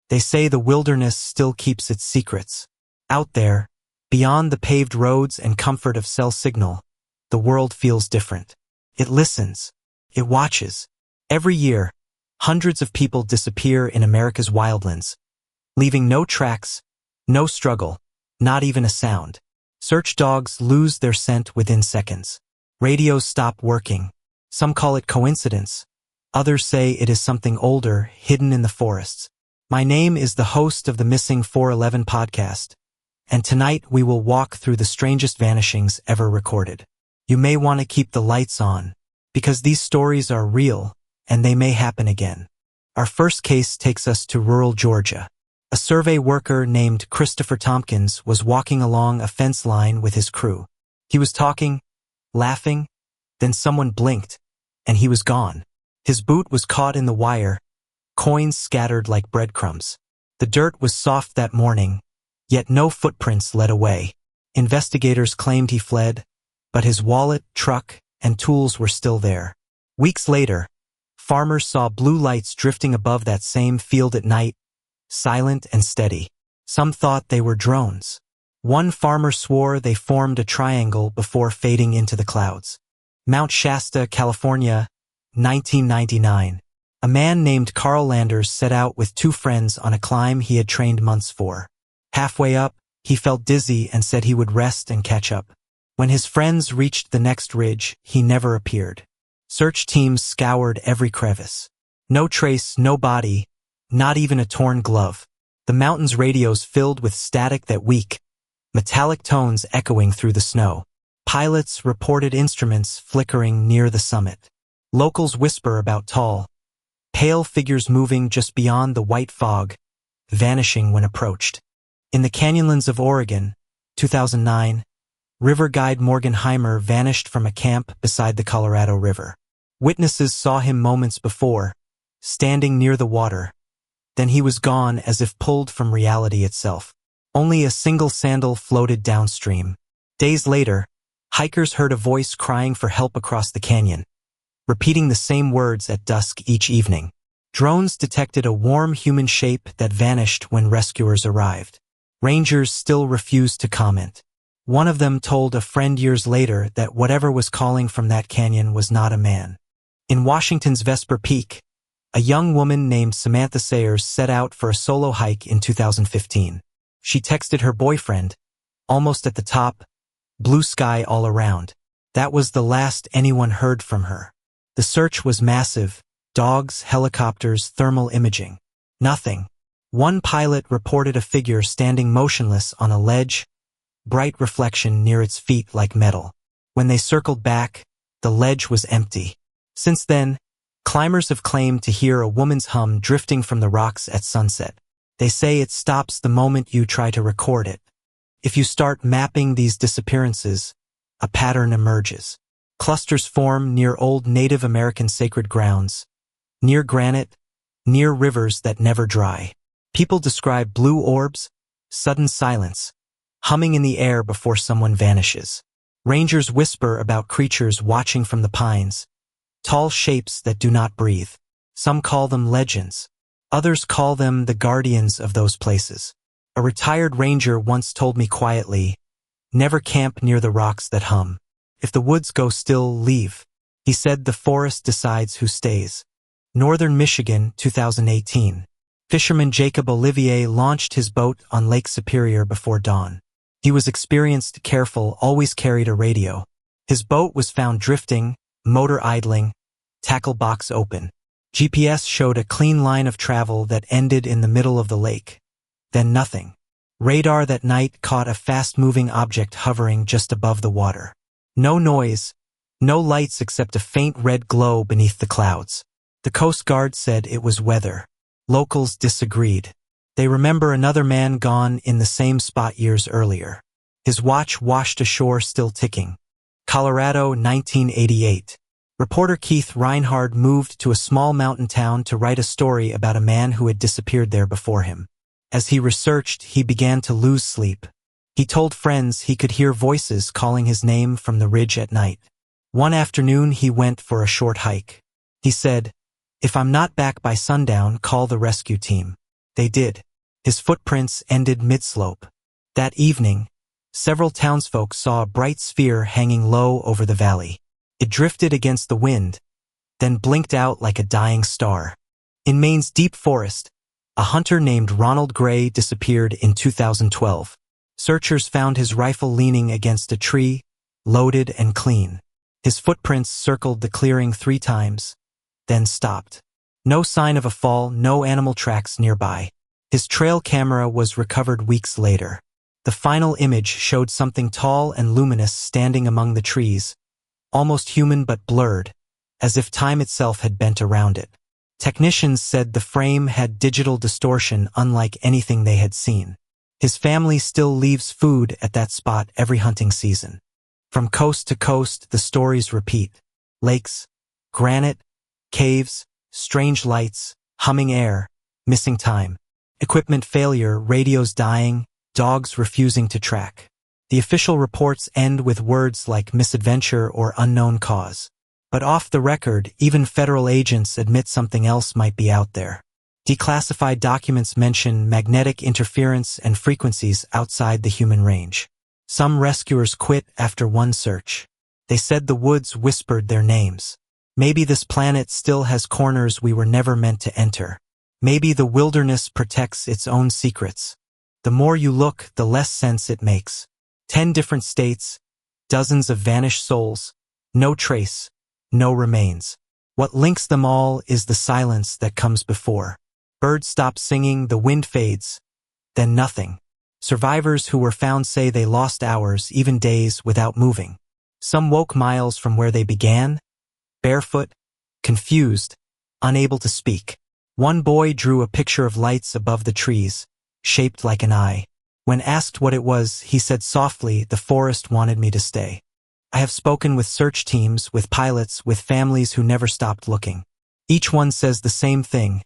They say the wilderness still keeps its secrets. Out there, beyond the paved roads and comfort of cell signal, the world feels different. It listens. It watches. Every year, hundreds of people disappear in America's wildlands, leaving no tracks, no struggle, not even a sound. Search dogs lose their scent within seconds. Radios stop working. Some call it coincidence. Others say it is something older, hidden in the forests. My name is the host of the Missing 411 podcast, and tonight we will walk through the strangest vanishings ever recorded. You may want to keep the lights on, because these stories are real, and they may happen again. Our first case takes us to rural Georgia. A survey worker named Christopher Tompkins was walking along a fence line with his crew. He was talking, laughing, then someone blinked, and he was gone. His boot was caught in the wire, coins scattered like breadcrumbs. The dirt was soft that morning, yet no footprints led away. Investigators claimed he fled, but his wallet, truck, and tools were still there. Weeks later, farmers saw blue lights drifting above that same field at night, silent and steady. Some thought they were drones. One farmer swore they formed a triangle before fading into the clouds. Mount Shasta, California, 1999. A man named Carl Landers set out with two friends on a climb he had trained months for. Halfway up, he felt dizzy and said he would rest and catch up. When his friends reached the next ridge, he never appeared. Search teams scoured every crevice. No trace, no body, not even a torn glove. The mountain's radios filled with static that weak, metallic tones echoing through the snow. Pilots reported instruments flickering near the summit. Locals whisper about tall, pale figures moving just beyond the white fog, vanishing when approached. In the canyonlands of Oregon, 2009, river guide Morgan Heimer vanished from a camp beside the Colorado River. Witnesses saw him moments before, standing near the water. Then he was gone as if pulled from reality itself. Only a single sandal floated downstream. Days later, hikers heard a voice crying for help across the canyon, repeating the same words at dusk each evening. Drones detected a warm human shape that vanished when rescuers arrived. Rangers still refused to comment. One of them told a friend years later that whatever was calling from that canyon was not a man. In Washington's Vesper Peak, a young woman named Samantha Sayers set out for a solo hike in 2015. She texted her boyfriend, almost at the top, blue sky all around. That was the last anyone heard from her. The search was massive, dogs, helicopters, thermal imaging. Nothing. One pilot reported a figure standing motionless on a ledge, bright reflection near its feet like metal. When they circled back, the ledge was empty. Since then, climbers have claimed to hear a woman's hum drifting from the rocks at sunset. They say it stops the moment you try to record it. If you start mapping these disappearances, a pattern emerges. Clusters form near old Native American sacred grounds, near granite, near rivers that never dry. People describe blue orbs, sudden silence, humming in the air before someone vanishes. Rangers whisper about creatures watching from the pines, tall shapes that do not breathe. Some call them legends. Others call them the guardians of those places. A retired ranger once told me quietly, "Never camp near the rocks that hum. If the woods go still, leave." He said the forest decides who stays. Northern Michigan, 2018. Fisherman Jacob Olivier launched his boat on Lake Superior before dawn. He was experienced, careful, always carried a radio. His boat was found drifting, motor idling, tackle box open. GPS showed a clean line of travel that ended in the middle of the lake. Then nothing. Radar that night caught a fast-moving object hovering just above the water. No noise, no lights except a faint red glow beneath the clouds. The Coast Guard said it was weather. Locals disagreed. They remember another man gone in the same spot years earlier. His watch washed ashore still ticking. Colorado, 1988. Reporter Keith Reinhard moved to a small mountain town to write a story about a man who had disappeared there before him. As he researched, he began to lose sleep. He told friends he could hear voices calling his name from the ridge at night. One afternoon, he went for a short hike. He said, "If I'm not back by sundown, call the rescue team." They did. His footprints ended mid-slope. That evening, several townsfolk saw a bright sphere hanging low over the valley. It drifted against the wind, then blinked out like a dying star. In Maine's deep forest, a hunter named Ronald Gray disappeared in 2012. Searchers found his rifle leaning against a tree, loaded and clean. His footprints circled the clearing 3 times, then stopped. No sign of a fall, no animal tracks nearby. His trail camera was recovered weeks later. The final image showed something tall and luminous standing among the trees, almost human but blurred, as if time itself had bent around it. Technicians said the frame had digital distortion unlike anything they had seen. His family still leaves food at that spot every hunting season. From coast to coast, the stories repeat. Lakes, granite, caves, strange lights, humming air, missing time. Equipment failure, radios dying, dogs refusing to track. The official reports end with words like misadventure or unknown cause. But off the record, even federal agents admit something else might be out there. Declassified documents mention magnetic interference and frequencies outside the human range. Some rescuers quit after one search. They said the woods whispered their names. Maybe this planet still has corners we were never meant to enter. Maybe the wilderness protects its own secrets. The more you look, the less sense it makes. 10 different states, dozens of vanished souls, no trace, no remains. What links them all is the silence that comes before. Birds stop singing, the wind fades, then nothing. Survivors who were found say they lost hours, even days, without moving. Some woke miles from where they began, barefoot, confused, unable to speak. One boy drew a picture of lights above the trees, shaped like an eye. When asked what it was, he said softly, "The forest wanted me to stay." I have spoken with search teams, with pilots, with families who never stopped looking. Each one says the same thing.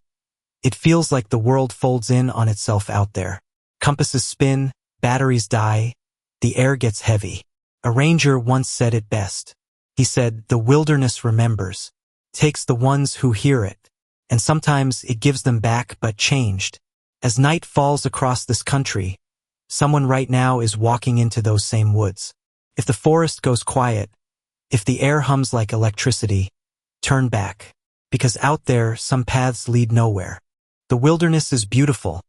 It feels like the world folds in on itself out there. Compasses spin, batteries die, the air gets heavy. A ranger once said it best. He said, "The wilderness remembers, takes the ones who hear it, and sometimes it gives them back but changed." As night falls across this country, someone right now is walking into those same woods. If the forest goes quiet, if the air hums like electricity, turn back. Because out there, some paths lead nowhere. The wilderness is beautiful,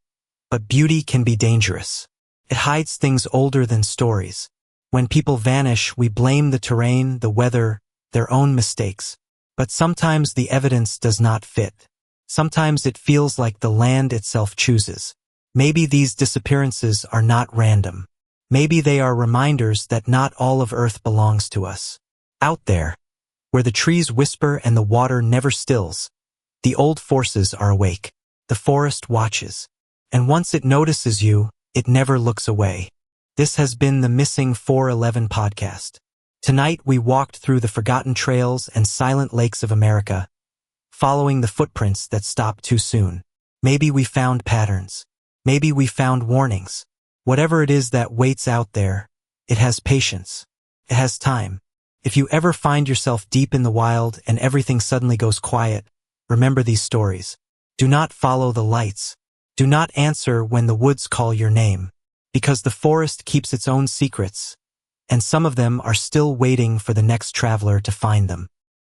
but beauty can be dangerous. It hides things older than stories. When people vanish, we blame the terrain, the weather, their own mistakes. But sometimes the evidence does not fit. Sometimes it feels like the land itself chooses. Maybe these disappearances are not random. Maybe they are reminders that not all of Earth belongs to us. Out there, where the trees whisper and the water never stills, the old forces are awake. The forest watches. And once it notices you, it never looks away. This has been the Missing 411 podcast. Tonight we walked through the forgotten trails and silent lakes of America, following the footprints that stopped too soon. Maybe we found patterns. Maybe we found warnings. Whatever it is that waits out there, it has patience. It has time. If you ever find yourself deep in the wild and everything suddenly goes quiet, remember these stories. Do not follow the lights. Do not answer when the woods call your name, because the forest keeps its own secrets, and some of them are still waiting for the next traveler to find them.